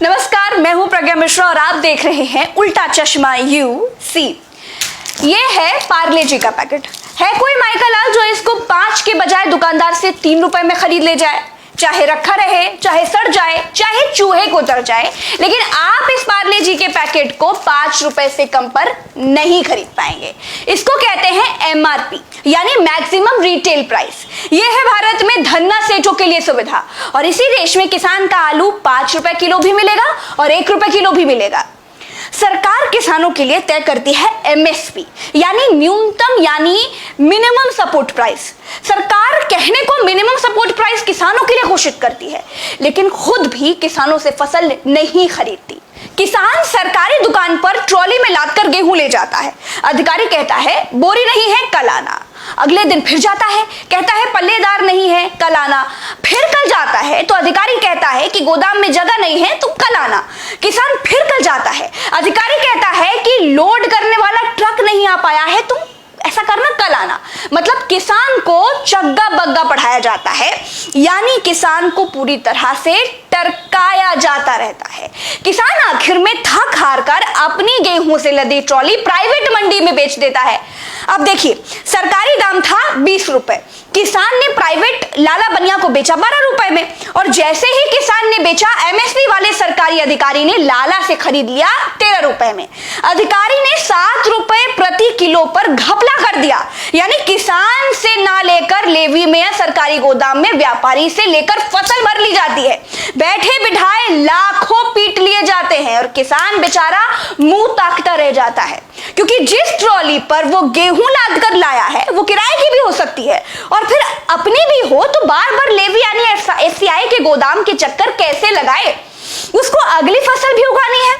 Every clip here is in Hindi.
नमस्कार, मैं हूं प्रज्ञा मिश्रा और आप देख रहे हैं उल्टा चश्मा यूसी। ये है पार्ले जी का पैकेट। है कोई माइका लाल जो इसको 5 के बजाय दुकानदार से 3 रुपए में खरीद ले जाए? चाहे रखा रहे, चाहे सड़ जाए, चाहे चूहे को उतर जाए, लेकिन आप इस पार्ले जी के पैकेट को 5 रुपए से कम पर नहीं खरीद पाएंगे। इसको कहते हैं एमआरपी यानी मैक्सिमम रिटेल प्राइस। यह है भारत में धन्ना सेठों के लिए सुविधा और इसी देश में किसान का आलू 5 रुपए किलो भी मिलेगा और 1 रुपए किलो भी मिलेगा। सरकार किसानों के लिए तय करती है एमएसपी यानी न्यूनतम यानी मिनिमम सपोर्ट प्राइस। सरकार कहने को मिनिमम सपोर्ट प्राइस किसानों के लिए घोषित करती है, लेकिन खुद भी किसानों से फसल नहीं खरीदती। किसान सरकारी दुकान पर ट्रॉली में लादकर गेहूं ले जाता है। अधिकारी कहता है बोरी नहीं है, कल आना। अगले दिन फिर जाता है, कहता है पल्लेदार नहीं है, कल आना। फिर कल जाता है तो अधिकारी कहता है कि गोदाम में जगह नहीं है, तुम कल आना। किसान फिर कल जाता है, अधिकारी कहता है कि लोड करने वाला ट्रक नहीं आ पाया है, तुम ऐसा करना, कल आना। मतलब किसान को चग्गा बग्गा पढ़ाया जाता है, यानी किसान को पूरी तरह से टरकाया जाता रहता है। किसान आखिर में थक हार कर अपनी गेहूं से लदी ट्रॉली प्राइवेट मंडी में बेच देता है। अब देखिए, सरकारी दाम था 20 रुपए, किसान ने प्राइवेट लाला बनिया को बेचा 12 रुपए में और जैसे ही किसान ने बेचा, एमएसपी वाले सरकारी अधिकारी ने लाला से खरीद लिया 13 रुपए में। अधिकारी ने 7 रुपए प्रति किलो पर घपला कर दिया, यानी किसान से ना लेकर लेवी में या सरकारी गोदाम में व्यापारी से लेकर फसल भर ली जाती है। बैठे बिठाए लाखों पीट लिए जाते हैं और किसान बेचारा मुंह ताकता रह जाता है, क्योंकि जिस ट्रॉली पर वो गेहूं लाद कर लाया है वो किराए की भी हो सकती है और फिर अपनी भी हो, तो बार बार लेवी यानी एफसीआई के गोदाम के चक्कर कैसे लगाए? उसको अगली फसल भी उगानी है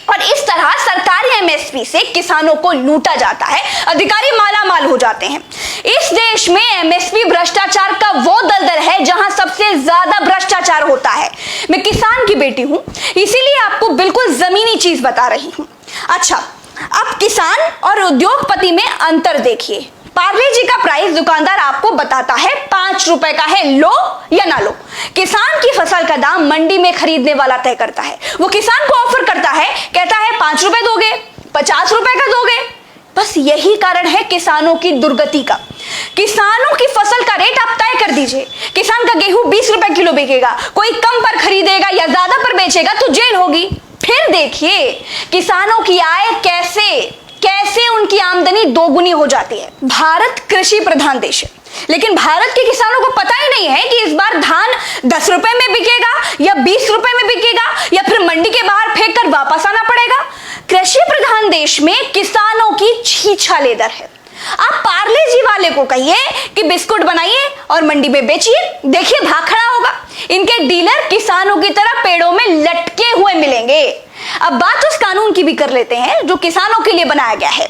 और इस तरह सरकारी एमएसपी से किसानों को लूटा जाता है। अधिकारी माला माल हो जाते हैं। इस देश में एमएसपी भ्रष्टाचार का वो दलदल है जहां सबसे ज्यादा भ्रष्टाचार होता है। मैं किसान की बेटी हूं, इसीलिए आपको बिल्कुल जमीनी चीज बता रही हूं। अच्छा, अब किसान और उद्योगपति में अंतर देखिए। पार्ले जी का प्राइस दुकानदार आपको बताता है 5 रुपए का है, लो या ना लो। किसान की फसल का दाम मंडी में खरीदने वाला तय करता है। वो किसान को ऑफर करता है, कहता है 5 रुपए दोगे, 50 रुपए का दोगे। बस यही कारण है किसानों की दुर्गति का। किसानों की फसल का रेट आप तय कर दीजिए। किसान का गेहूं 20 रुपए किलो बिकेगा, कोई कम पर खरीदेगा या ज्यादा पर बेचेगा तो जेल होगी। फिर देखिए किसानों की आय कैसे उनकी आमदनी दोगुनी हो जाती है। भारत कृषि प्रधान देश है, लेकिन भारत के किसानों को पता ही नहीं है कि इस बार धान 10 रुपए में बिकेगा या 20 रुपए में बिकेगा या फिर मंडी के बाहर फेंक कर वापस आना पड़ेगा। कृषि प्रधान देश में किसानों की छीछा दर है। आप पार्ले जी वाले को कहिए कि बिस्कुट बनाइए और मंडी में बेचिए, देखिए भाग खड़ा होगा। इनके डीलर किसानों की तरह पेड़ों में लटके हुए मिलेंगे। अब बात उस कानून की भी कर लेते हैं जो किसानों के लिए बनाया गया है।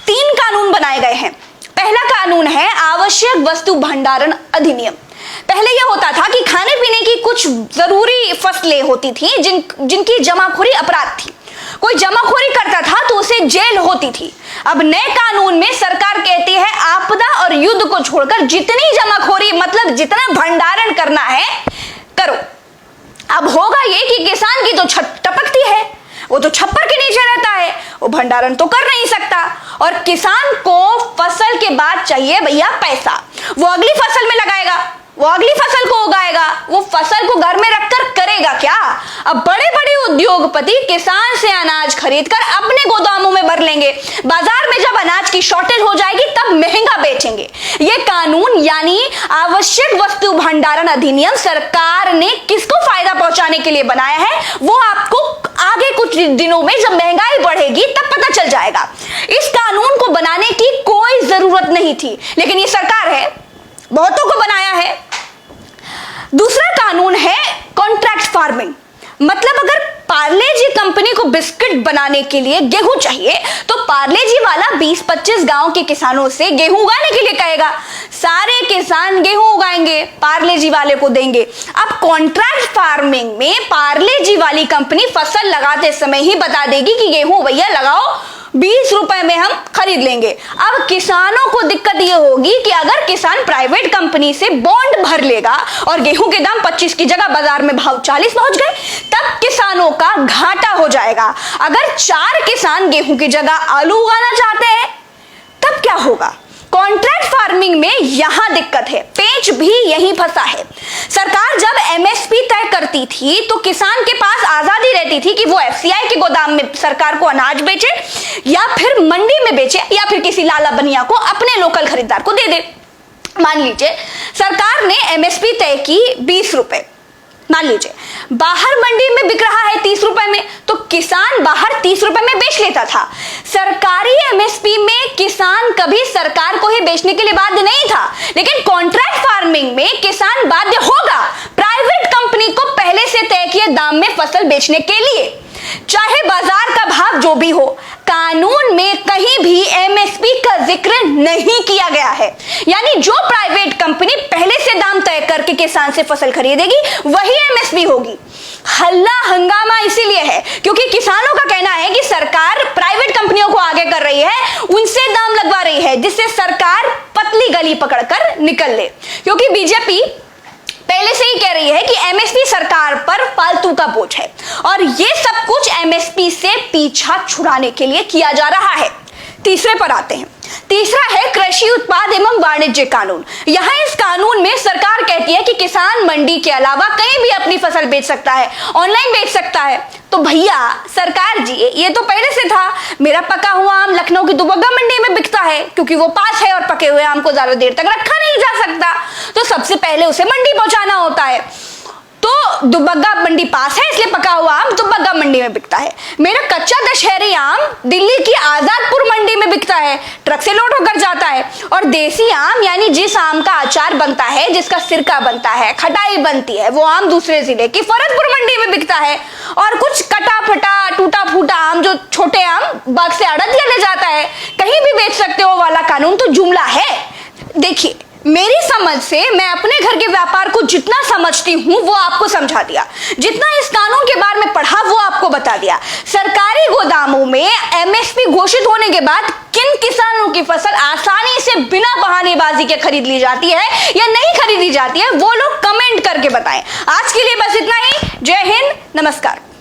3 कानून बनाए गए हैं। पहला कानून है आवश्यक वस्तु भंडारण अधिनियम। पहले यह होता था कि खाने पीने की कुछ जरूरी फसलें होती थी जिनकी जमाखोरी अपराध थी। कोई जमाखोरी करता था तो उसे जेल होती थी। अब नए कानून में सरकार कहती है आपदा और युद्ध को छोड़कर जितनी जमाखोरी मतलब जितना भंडारण करना है करो। अब होगा ये कि किसान की तो छत टपकती है, वो तो छप्पर के नीचे रहता है, वो भंडारण तो कर नहीं सकता और किसान को फसल के बाद चाहिए भैया पैसा। वो अगली फसल में लगाएगा, वो अगली फसल को उगाएगा, वो फसल को घर में रखकर करेगा क्या? अब बड़े बड़े उद्योगपति किसान से अनाज खरीदकर अपने गोदामों में भर लेंगे। बाजार में जब अनाज की शॉर्टेज हो जाएगी तब महंगा बेचेंगे। ये कानून यानी आवश्यक वस्तु भंडारण अधिनियम सरकार ने किसको फायदा पहुंचाने के लिए बनाया है, वो आपको आगे कुछ दिनों में जब महंगाई बढ़ेगी तब पता चल जाएगा। इस कानून को बनाने की कोई जरूरत नहीं थी, लेकिन ये सरकार है, बहुतों को बनाया है। दूसरा कानून है कॉन्ट्रैक्ट फार्मिंग। मतलब अगर पार्ले जी कंपनी को बिस्किट बनाने के लिए गेहूं चाहिए तो पार्ले जी वाला 20-25 गांव के किसानों से गेहूं उगाने के लिए कहेगा। सारे किसान गेहूं उगाएंगे, पार्ले जी वाले को देंगे। अब कॉन्ट्रैक्ट फार्मिंग में पार्ले जी वाली कंपनी फसल लगाते समय ही बता देगी कि गेहूं भैया लगाओ, 20 रुपए में हम खरीद लेंगे। अब किसानों को दिक्कत यह होगी कि अगर किसान प्राइवेट कंपनी से बॉन्ड भर लेगा और गेहूं के दाम 25 की जगह बाजार में भाव 40 पहुंच गए, तब किसानों का घाटा हो जाएगा। अगर 4 किसान गेहूं की जगह आलू उगाना चाहते हैं तब क्या होगा? कॉन्ट्रैक्ट फार्मिंग में यहां दिक्कत है, पेच भी यहीं फंसा है। सरकार जब एमएसपी तय करती थी तो किसान के पास आजादी रहती थी कि वो एफसीआई के गोदाम में सरकार को अनाज बेचे या फिर मंडी में बेचे या फिर किसी लाला बनिया को, अपने लोकल खरीदार को दे दे। मान लीजिए सरकार ने एमएसपी तय की 20 रुपए, मान लीजिए बाहर मंडी में बिक रहा है 30 रुपए में, तो किसान बाहर 30 रुपए में बेच लेता था। सरकारी एमएसपी में किसान कभी सरकार को ही बेचने के लिए बाध्य नहीं था, लेकिन कॉन्ट्रैक्ट फार्मिंग में किसान बाध्य होगा प्राइवेट कंपनी को पहले से तय किए दाम में फसल बेचने के लिए, चाहे बाजार का भाव जो भी हो। कानून में कहीं भी एमएसपी का जिक्र नहीं किया गया है, यानी जो प्राइवेट कंपनी पहले से दाम तय करके किसान से फसल खरीदेगी वही एमएसपी होगी। हल्ला हंगामा इसीलिए है क्योंकि किसानों का कहना है कि सरकार प्राइवेट कंपनियों को आगे कर रही है, उनसे दाम लगवा रही है, जिससे सरकार पतली गली पकड़कर निकल ले। क्योंकि बीजेपी पहले से ही कह रही है कि एमएसपी सरकार पर फालतू का बोझ है और ये सब कुछ एमएसपी से पीछा छुड़ाने के लिए किया जा रहा है। तीसरे पर आते हैं। तीसरा है कृषि उत्पाद एवं वाणिज्य कानून। यहाँ इस कानून में सरकार कहती है कि किसान मंडी के अलावा कहीं भी अपनी फसल बेच सकता है, ऑनलाइन बेच सकता है। तो भैया सरकार जी, ये तो पहले से था। मेरा पका हुआ आम लखनऊ की दुबग्गा मंडी में बिकता है क्योंकि वो पास है और पके हुए आम को ज्यादा देर तक रखा नहीं जा सकता, तो सबसे पहले उसे मंडी पहुंचाना होता है। तो दुबग्गा मंडी पास है इसलिए पका हुआ आम दुबग्गा मंडी में बिकता है। मेरा कच्चा दशहरी आम दिल्ली की आजादपुर मंडी में बिकता है, ट्रक से लोड होकर जाता है। और देसी आम यानी जिस आम का अचार बनता है, जिसका सिरका बनता है, खटाई बनती है, वो आम दूसरे जिले की फरदपुर मंडी में बिकता है। और कुछ कटा फटा टूटा फूटा आम, जो छोटे आम बाग से अड़दिया ले जाता है, कहीं भी बेच सकते हो वाला कानून तो जुमला है। देखिए मेरी समझ से मैं अपने घर के व्यापार को जितना समझती हूँ वो आपको समझा दिया, जितना इस कानून के बारे में पढ़ा वो आपको बता दिया। सरकारी गोदामों में एमएसपी घोषित होने के बाद किन किसानों की फसल आसानी से बिना बहानेबाजी के खरीद ली जाती है या नहीं खरीदी जाती है, वो लोग कमेंट करके बताएं। आज के लिए बस इतना ही। जय हिंद, नमस्कार।